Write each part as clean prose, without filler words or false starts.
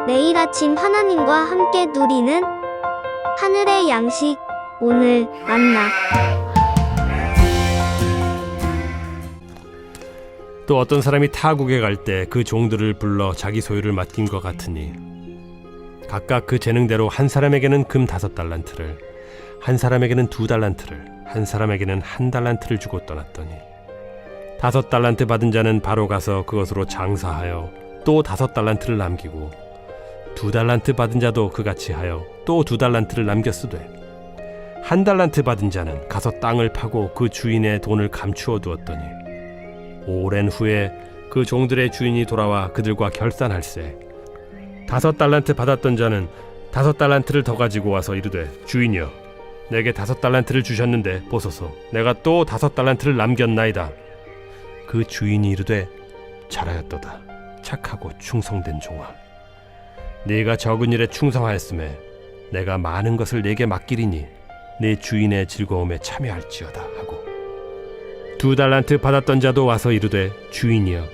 매일 아침 하나님과 함께 누리는 하늘의 양식, 오늘 만나. 또 어떤 사람이 타국에 갈 때 그 종들을 불러 자기 소유를 맡긴 것 같으니 각각 그 재능대로 한 사람에게는 금 5달란트를, 한 사람에게는 2달란트를, 한 사람에게는 1달란트를 주고 떠났더니 5달란트 받은 자는 바로 가서 그것으로 장사하여 또 5달란트를 남기고 2달란트 받은 자도 그같이 하여 또 2달란트를 남겼으되 1달란트 받은 자는 가서 땅을 파고 그 주인의 돈을 감추어 두었더니 오랜 후에 그 종들의 주인이 돌아와 그들과 결산할세 5달란트 받았던 자는 5달란트를 더 가지고 와서 이르되 주인이여 내게 5달란트를 주셨는데 보소서 내가 또 5달란트를 남겼나이다. 그 주인이 이르되 잘하였도다 착하고 충성된 종아 네가 적은 일에 충성하였음에 내가 많은 것을 네게 맡기리니 네 주인의 즐거움에 참여할지어다 하고 2달란트 받았던 자도 와서 이르되 주인이여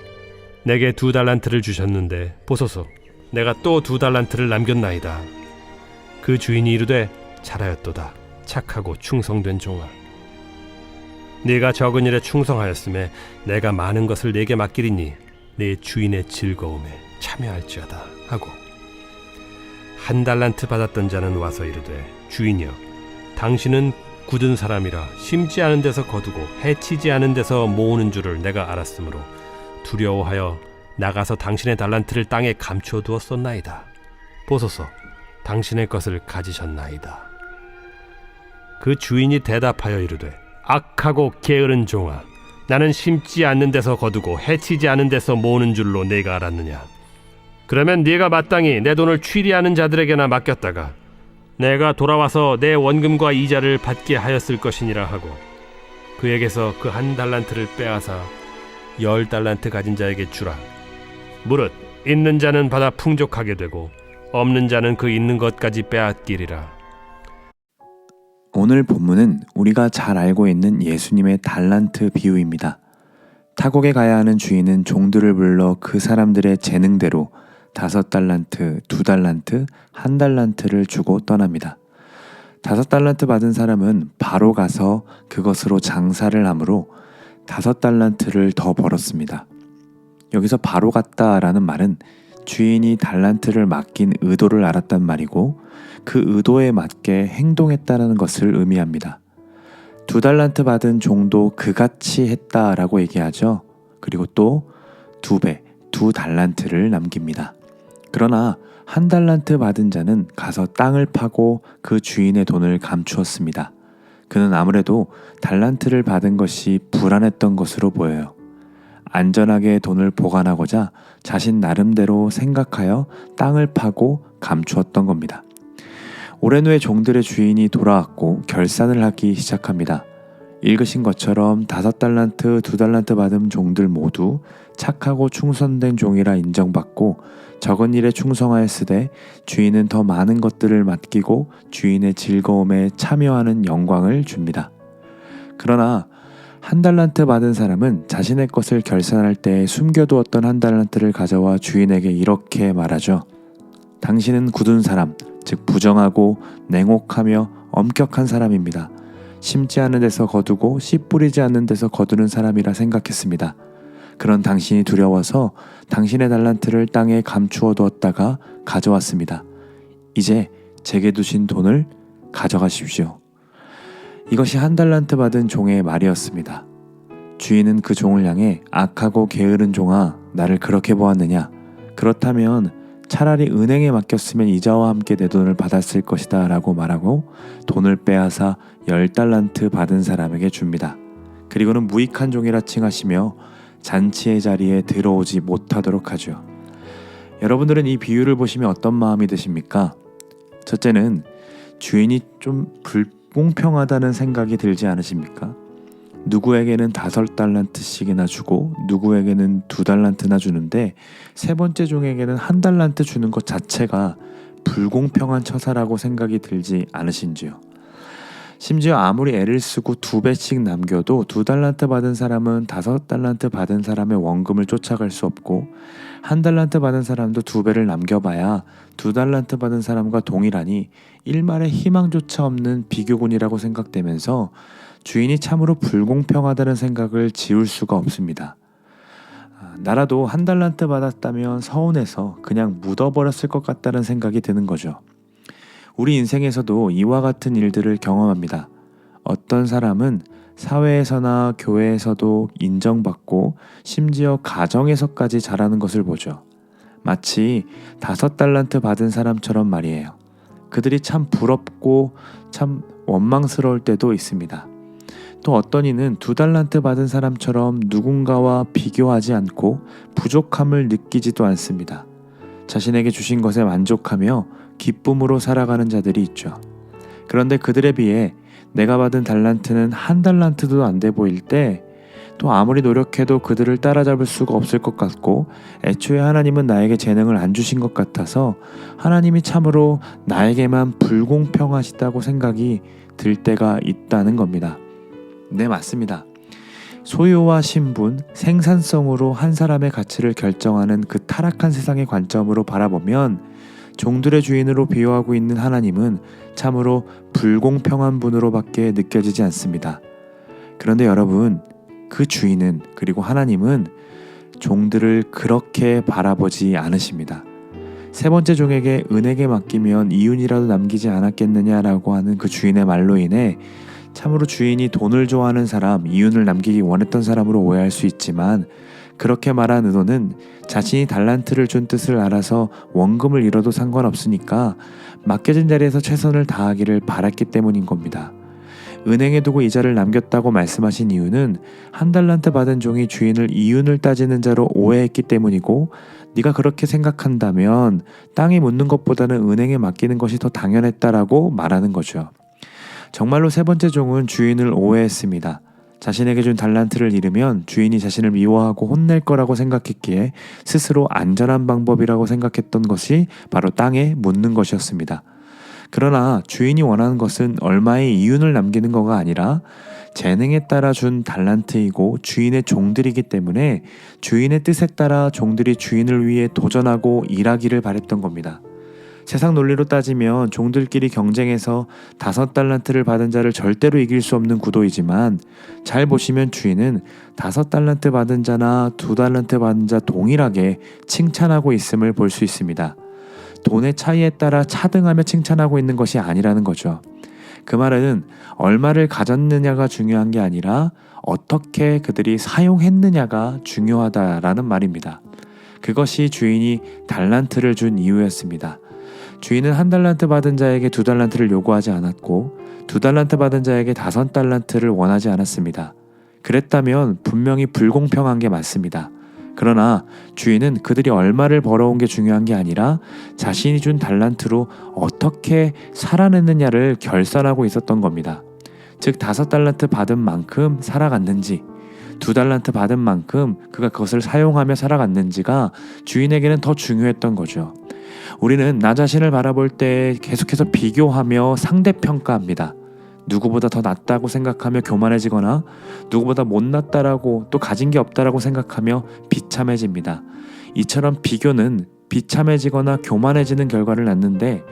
내게 2달란트를 주셨는데 보소서 내가 또 2달란트를 남겼나이다. 그 주인이 이르되 잘하였도다 착하고 충성된 종아 네가 적은 일에 충성하였음에 내가 많은 것을 네게 맡기리니 네 주인의 즐거움에 참여할지어다 하고 1달란트 받았던 자는 와서 이르되 주인이여 당신은 굳은 사람이라 심지 않은 데서 거두고 해치지 않은 데서 모으는 줄을 내가 알았으므로 두려워하여 나가서 당신의 달란트를 땅에 감추어 두었었나이다. 보소서 당신의 것을 가지셨나이다. 그 주인이 대답하여 이르되 악하고 게으른 종아 나는 심지 않는 데서 거두고 해치지 않은 데서 모으는 줄로 네가 알았느냐. 그러면 네가 마땅히 내 돈을 취리하는 자들에게나 맡겼다가 내가 돌아와서 내 원금과 이자를 받게 하였을 것이니라 하고 그에게서 그 1달란트를 빼앗아 10달란트 가진 자에게 주라. 무릇 있는 자는 받아 풍족하게 되고 없는 자는 그 있는 것까지 빼앗기리라. 오늘 본문은 우리가 잘 알고 있는 예수님의 달란트 비유입니다. 타국에 가야 하는 주인은 종들을 불러 그 사람들의 재능대로 5달란트, 2달란트, 1달란트를 주고 떠납니다. 5달란트 받은 사람은 바로 가서 그것으로 장사를 하므로 5달란트를 더 벌었습니다. 여기서 바로 갔다라는 말은 주인이 달란트를 맡긴 의도를 알았단 말이고 그 의도에 맞게 행동했다는 것을 의미합니다. 2달란트 받은 종도 그같이 했다라고 얘기하죠. 그리고 또 2배, 2달란트를 남깁니다. 그러나 1달란트 받은 자는 가서 땅을 파고 그 주인의 돈을 감추었습니다. 그는 아무래도 달란트를 받은 것이 불안했던 것으로 보여요. 안전하게 돈을 보관하고자 자신 나름대로 생각하여 땅을 파고 감추었던 겁니다. 오랜 후에 종들의 주인이 돌아왔고 결산을 하기 시작합니다. 읽으신 것처럼 5달란트, 2달란트 받은 종들 모두 착하고 충성된 종이라 인정받고 적은 일에 충성하였으되 주인은 더 많은 것들을 맡기고 주인의 즐거움에 참여하는 영광을 줍니다. 그러나 1달란트 받은 사람은 자신의 것을 결산할 때 숨겨두었던 1달란트를 가져와 주인에게 이렇게 말하죠. 당신은 굳은 사람, 즉 부정하고 냉혹하며 엄격한 사람입니다. 심지 않은 데서 거두고 씨 뿌리지 않는 데서 거두는 사람이라 생각했습니다. 그런 당신이 두려워서 당신의 달란트를 땅에 감추어 두었다가 가져왔습니다. 이제 제게 두신 돈을 가져가십시오. 이것이 1달란트 받은 종의 말이었습니다. 주인은 그 종을 향해 악하고 게으른 종아 나를 그렇게 보았느냐. 그렇다면 차라리 은행에 맡겼으면 이자와 함께 내 돈을 받았을 것이다 라고 말하고 돈을 빼앗아 10달란트 받은 사람에게 줍니다. 그리고는 무익한 종이라 칭하시며 잔치의 자리에 들어오지 못하도록 하죠. 여러분들은 이 비유를 보시면 어떤 마음이 드십니까? 첫째는 주인이 좀 불공평하다는 생각이 들지 않으십니까? 누구에게는 5달란트씩이나 주고 누구에게는 2달란트나 주는데 세 번째 종에게는 1달란트 주는 것 자체가 불공평한 처사라고 생각이 들지 않으신지요? 심지어 아무리 애를 쓰고 2배씩 남겨도 2달란트 받은 사람은 5달란트 받은 사람의 원금을 쫓아갈 수 없고 1달란트 받은 사람도 2배를 남겨봐야 2달란트 받은 사람과 동일하니 일말의 희망조차 없는 비교군이라고 생각되면서 주인이 참으로 불공평하다는 생각을 지울 수가 없습니다. 나라도 1달란트 받았다면 서운해서 그냥 묻어버렸을 것 같다는 생각이 드는 거죠. 우리 인생에서도 이와 같은 일들을 경험합니다. 어떤 사람은 사회에서나 교회에서도 인정받고 심지어 가정에서까지 잘하는 것을 보죠. 마치 5달란트 받은 사람처럼 말이에요. 그들이 참 부럽고 참 원망스러울 때도 있습니다. 또 어떤 이는 2달란트 받은 사람처럼 누군가와 비교하지 않고 부족함을 느끼지도 않습니다. 자신에게 주신 것에 만족하며 기쁨으로 살아가는 자들이 있죠. 그런데 그들에 비해 내가 받은 달란트는 1달란트도 안 돼 보일 때 또 아무리 노력해도 그들을 따라잡을 수가 없을 것 같고 애초에 하나님은 나에게 재능을 안 주신 것 같아서 하나님이 참으로 나에게만 불공평하시다고 생각이 들 때가 있다는 겁니다. 네, 맞습니다. 소유와 신분, 생산성으로 한 사람의 가치를 결정하는 그 타락한 세상의 관점으로 바라보면 종들의 주인으로 비유하고 있는 하나님은 참으로 불공평한 분으로밖에 느껴지지 않습니다. 그런데 여러분, 그 주인은 그리고 하나님은 종들을 그렇게 바라보지 않으십니다. 3번째 종에게 은에게 맡기면 이윤이라도 남기지 않았겠느냐라고 하는 그 주인의 말로 인해 참으로 주인이 돈을 좋아하는 사람, 이윤을 남기기 원했던 사람으로 오해할 수 있지만 그렇게 말한 의도는 자신이 달란트를 준 뜻을 알아서 원금을 잃어도 상관없으니까 맡겨진 자리에서 최선을 다하기를 바랐기 때문인 겁니다. 은행에 두고 이자를 남겼다고 말씀하신 이유는 1달란트 받은 종이 주인을 이윤을 따지는 자로 오해했기 때문이고 네가 그렇게 생각한다면 땅에 묻는 것보다는 은행에 맡기는 것이 더 당연했다라고 말하는 거죠. 정말로 3번째 종은 주인을 오해했습니다. 자신에게 준 달란트를 잃으면 주인이 자신을 미워하고 혼낼 거라고 생각했기에 스스로 안전한 방법이라고 생각했던 것이 바로 땅에 묻는 것이었습니다. 그러나 주인이 원하는 것은 얼마의 이윤을 남기는 거가 아니라 재능에 따라 준 달란트이고 주인의 종들이기 때문에 주인의 뜻에 따라 종들이 주인을 위해 도전하고 일하기를 바랬던 겁니다. 세상 논리로 따지면 종들끼리 경쟁해서 5달란트를 받은 자를 절대로 이길 수 없는 구도이지만 잘 보시면 주인은 5달란트 받은 자나 2달란트 받은 자 동일하게 칭찬하고 있음을 볼 수 있습니다. 돈의 차이에 따라 차등하며 칭찬하고 있는 것이 아니라는 거죠. 그 말은 얼마를 가졌느냐가 중요한 게 아니라 어떻게 그들이 사용했느냐가 중요하다라는 말입니다. 그것이 주인이 달란트를 준 이유였습니다. 주인은 1달란트 받은 자에게 2달란트를 요구하지 않았고 2달란트 받은 자에게 5달란트를 원하지 않았습니다. 그랬다면 분명히 불공평한 게 맞습니다. 그러나 주인은 그들이 얼마를 벌어온 게 중요한 게 아니라 자신이 준 달란트로 어떻게 살아냈느냐를 결산하고 있었던 겁니다. 즉 5달란트 받은 만큼 살아갔는지 2달란트 받은 만큼 그가 그것을 사용하며 살아갔는지가 주인에게는 더 중요했던 거죠. 우리는 나 자신을 바라볼 때 계속해서 비교하며 상대평가합니다. 누구보다 더 낫다고 생각하며 교만해지거나 누구보다 못났다라고 또 가진 게 없다라고 생각하며 비참해집니다. 이처럼 비교는 비참해지거나 교만해지는 결과를 낳는데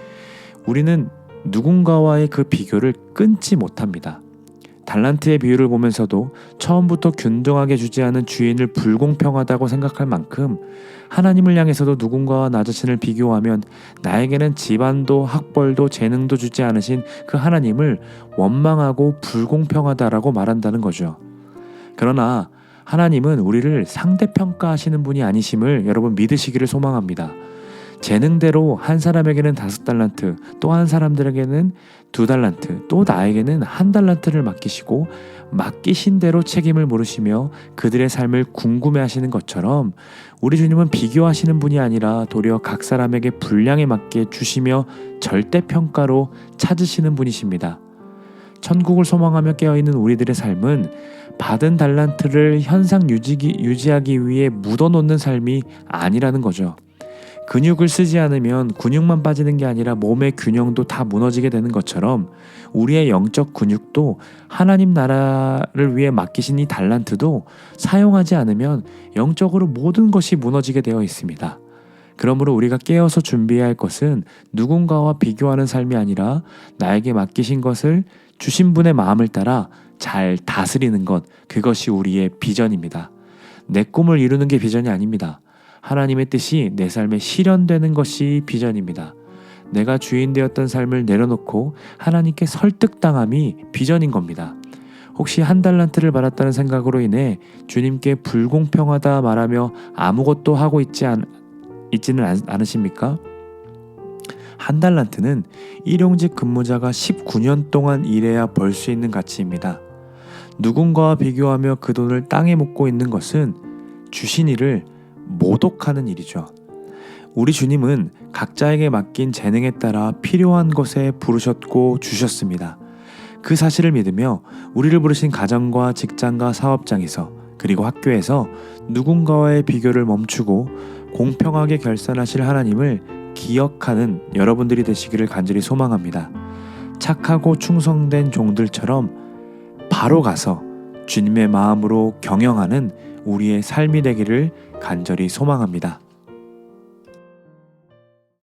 우리는 누군가와의 그 비교를 끊지 못합니다. 달란트의 비유를 보면서도 처음부터 균등하게 주지 않은 주인을 불공평하다고 생각할 만큼 하나님을 향해서도 누군가와 나 자신을 비교하면 나에게는 집안도 학벌도 재능도 주지 않으신 그 하나님을 원망하고 불공평하다라고 말한다는 거죠. 그러나 하나님은 우리를 상대평가하시는 분이 아니심을 여러분 믿으시기를 소망합니다. 재능대로 한 사람에게는 5달란트, 또 한 사람들에게는 2달란트, 또 나에게는 1달란트를 맡기시고 맡기신 대로 책임을 물으시며 그들의 삶을 궁금해하시는 것처럼 우리 주님은 비교하시는 분이 아니라 도리어 각 사람에게 분량에 맞게 주시며 절대평가로 찾으시는 분이십니다. 천국을 소망하며 깨어있는 우리들의 삶은 받은 달란트를 현상 유지하기 위해 묻어놓는 삶이 아니라는 거죠. 근육을 쓰지 않으면 근육만 빠지는 게 아니라 몸의 균형도 다 무너지게 되는 것처럼 우리의 영적 근육도 하나님 나라를 위해 맡기신 이 달란트도 사용하지 않으면 영적으로 모든 것이 무너지게 되어 있습니다. 그러므로 우리가 깨어서 준비해야 할 것은 누군가와 비교하는 삶이 아니라 나에게 맡기신 것을 주신 분의 마음을 따라 잘 다스리는 것, 그것이 우리의 비전입니다. 내 꿈을 이루는 게 비전이 아닙니다. 하나님의 뜻이 내 삶에 실현되는 것이 비전입니다. 내가 주인 되었던 삶을 내려놓고 하나님께 설득당함이 비전인 겁니다. 혹시 한 달란트를 받았다는 생각으로 인해 주님께 불공평하다 말하며 아무것도 하고 있지는 않으십니까? 한 달란트는 일용직 근무자가 19년 동안 일해야 벌 수 있는 가치입니다. 누군가와 비교하며 그 돈을 땅에 묻고 있는 것은 주신 일을 모독하는 일이죠. 우리 주님은 각자에게 맡긴 재능에 따라 필요한 것에 부르셨고 주셨습니다. 그 사실을 믿으며 우리를 부르신 가정과 직장과 사업장에서 그리고 학교에서 누군가와의 비교를 멈추고 공평하게 결산하실 하나님을 기억하는 여러분들이 되시기를 간절히 소망합니다. 착하고 충성된 종들처럼 바로 가서 주님의 마음으로 경영하는 우리의 삶이 되기를 간절히 소망합니다.